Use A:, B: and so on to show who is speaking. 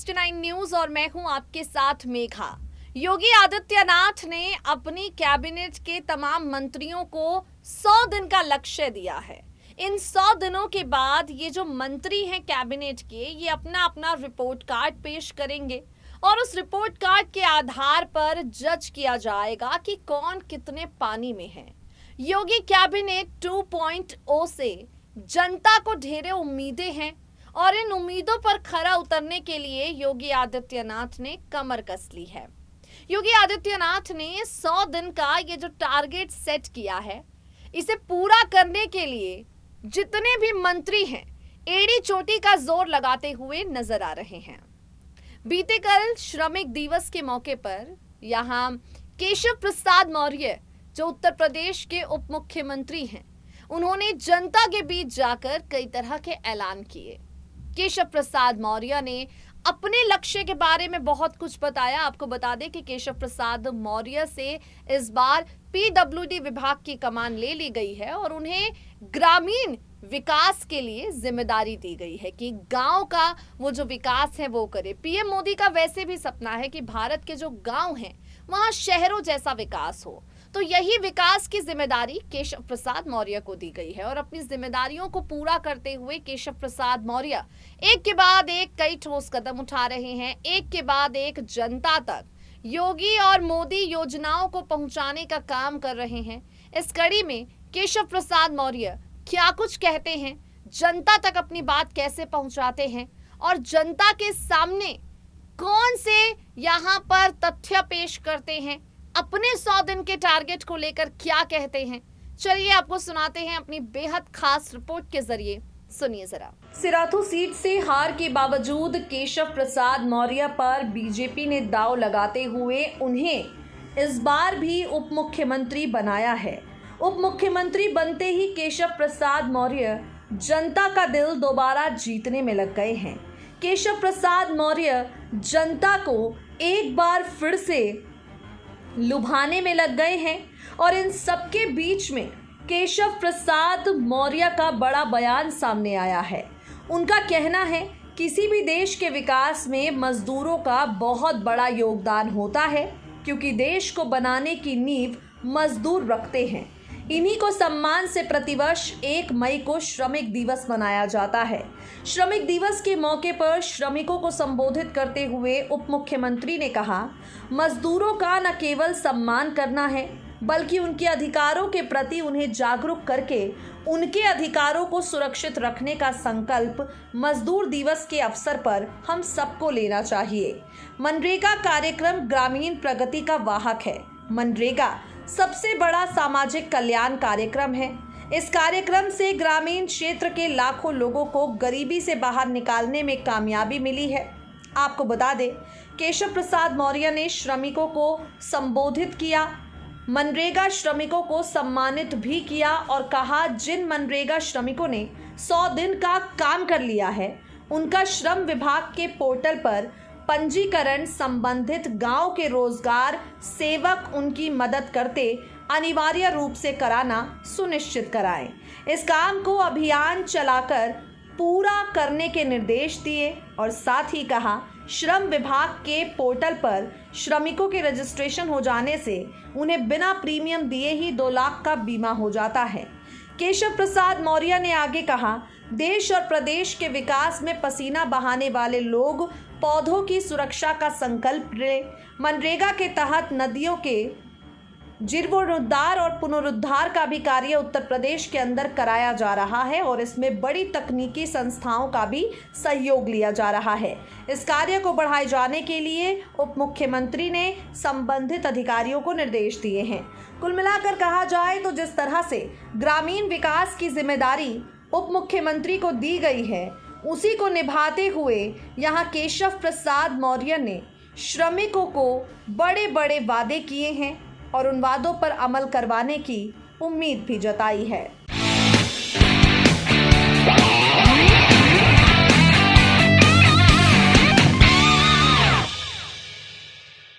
A: 69 news और मैं हूं आपके साथ मेघा। योगी आदित्यनाथ ने अपनी कैबिनेट के तमाम मंत्रियों को 100 दिन का लक्ष्य दिया है। इन 100 दिनों के बाद ये जो मंत्री हैं कैबिनेट के, ये अपना अपना रिपोर्ट कार्ड पेश करेंगे और उस रिपोर्ट कार्ड के आधार पर जज किया जाएगा कि कौन कितने पानी में है। योगी कैबिनेट 2.0 से जनता को ढेरे उम्मीदें हैं और इन उम्मीदों पर खरा उतरने के लिए योगी आदित्यनाथ ने कमर कस ली है। योगी आदित्यनाथ ने 100 दिन का ये जो टारगेट सेट किया है, इसे पूरा करने के लिए जितने भी मंत्री हैं एड़ी चोटी का जोर लगाते हुए नजर आ रहे हैं। बीते कल श्रमिक दिवस के मौके पर यहाँ केशव प्रसाद मौर्य, जो उत्तर प्रदेश के उप मुख्यमंत्री हैं, उन्होंने जनता के बीच जाकर कई तरह के ऐलान किए। केशव प्रसाद मौर्य ने अपने लक्ष्य के बारे में बहुत कुछ बताया। आपको बता दें कि केशव प्रसाद मौर्य से इस बार पीडब्ल्यूडी विभाग की कमान ले ली गई है और उन्हें ग्रामीण विकास के लिए जिम्मेदारी दी गई है कि गांव का वो जो विकास है वो करे। पीएम मोदी का वैसे भी सपना है कि भारत के जो गांव हैं वहां शहरों जैसा विकास हो, तो यही विकास की जिम्मेदारी केशव प्रसाद मौर्य को दी गई है। और अपनी जिम्मेदारियों को पूरा करते हुए केशव प्रसाद मौर्य एक के बाद एक कई ठोस कदम उठा रहे हैं। एक के बाद एक जनता तक योगी और मोदी योजनाओं को पहुंचाने का काम कर रहे हैं। इस कड़ी में केशव प्रसाद मौर्य क्या कुछ कहते हैं, जनता तक अपनी बात कैसे पहुंचाते हैं और जनता के सामने कौन से यहाँ पर तथ्य पेश करते हैं, अपने 100 दिन के टारगेट को लेकर क्या कहते हैं, चलिए आपको सुनाते हैं अपनी बेहद खास रिपोर्ट के जरिए। सुनिए जरा। सिराथू सीट से हार के बावजूद केशव प्रसाद मौर्य पर बीजेपी ने दांव लगाते हुए उन्हें इस बार भी उप मुख्यमंत्री बनाया है। उप मुख्यमंत्री बनते ही केशव प्रसाद मौर्य जनता का दिल दोबारा जीतने में लग गए हैं। केशव प्रसाद मौर्य जनता को एक बार फिर से लुभाने में लग गए हैं और इन सबके बीच में केशव प्रसाद मौर्य का बड़ा बयान सामने आया है। उनका कहना है किसी भी देश के विकास में मजदूरों का बहुत बड़ा योगदान होता है, क्योंकि देश को बनाने की नींव मजदूर रखते हैं। इन्हीं को सम्मान से प्रतिवर्ष 1 मई को श्रमिक दिवस मनाया जाता है। श्रमिक दिवस के मौके पर श्रमिकों को संबोधित करते हुए उप मुख्यमंत्री ने कहा, मजदूरों का न केवल सम्मान करना है, बल्कि उनके अधिकारों के प्रति उन्हें जागरूक करके उनके अधिकारों को सुरक्षित रखने का संकल्प मजदूर दिवस के अवसर पर हम सबको लेना चाहिए। मनरेगा कार्यक्रम ग्रामीण प्रगति का वाहक है। मनरेगा सबसे बड़ा सामाजिक कल्याण कार्यक्रम है। इस कार्यक्रम से ग्रामीण क्षेत्र के लाखों लोगों को गरीबी से बाहर निकालने में कामयाबी मिली है। आपको बता दें, केशव प्रसाद मौर्य ने श्रमिकों को संबोधित किया, मनरेगा श्रमिकों को सम्मानित भी किया और कहा, जिन मनरेगा श्रमिकों ने 100 दिन का काम कर लिया है, उनका श्रम विभाग के पोर्टल पर पंजीकरण संबंधित गांव के रोजगार सेवक उनकी मदद करते अनिवार्य रूप से कराना सुनिश्चित कराएं। इस काम को अभियान चलाकर पूरा करने के निर्देश दिए और साथ ही कहा, श्रम विभाग के पोर्टल पर श्रमिकों के रजिस्ट्रेशन हो जाने से उन्हें बिना प्रीमियम दिए ही 2 लाख का बीमा हो जाता है। केशव प्रसाद मौर्य ने आगे कहा, देश और प्रदेश के विकास में पसीना बहाने वाले लोग पौधों की सुरक्षा का संकल्प लें। मनरेगा के तहत नदियों के जीर्णोद्धार और पुनरुद्धार का भी कार्य उत्तर प्रदेश के अंदर कराया जा रहा है और इसमें बड़ी तकनीकी संस्थाओं का भी सहयोग लिया जा रहा है। इस कार्य को बढ़ाए जाने के लिए उप मुख्यमंत्री ने संबंधित अधिकारियों को निर्देश दिए हैं। कुल मिलाकर कहा जाए तो जिस तरह से ग्रामीण विकास की जिम्मेदारी उप मुख्यमंत्री को दी गई है, उसी को निभाते हुए यहाँ केशव प्रसाद मौर्य ने श्रमिकों को बड़े बड़े वादे किए हैं और उन वादों पर अमल करवाने की उम्मीद भी जताई है।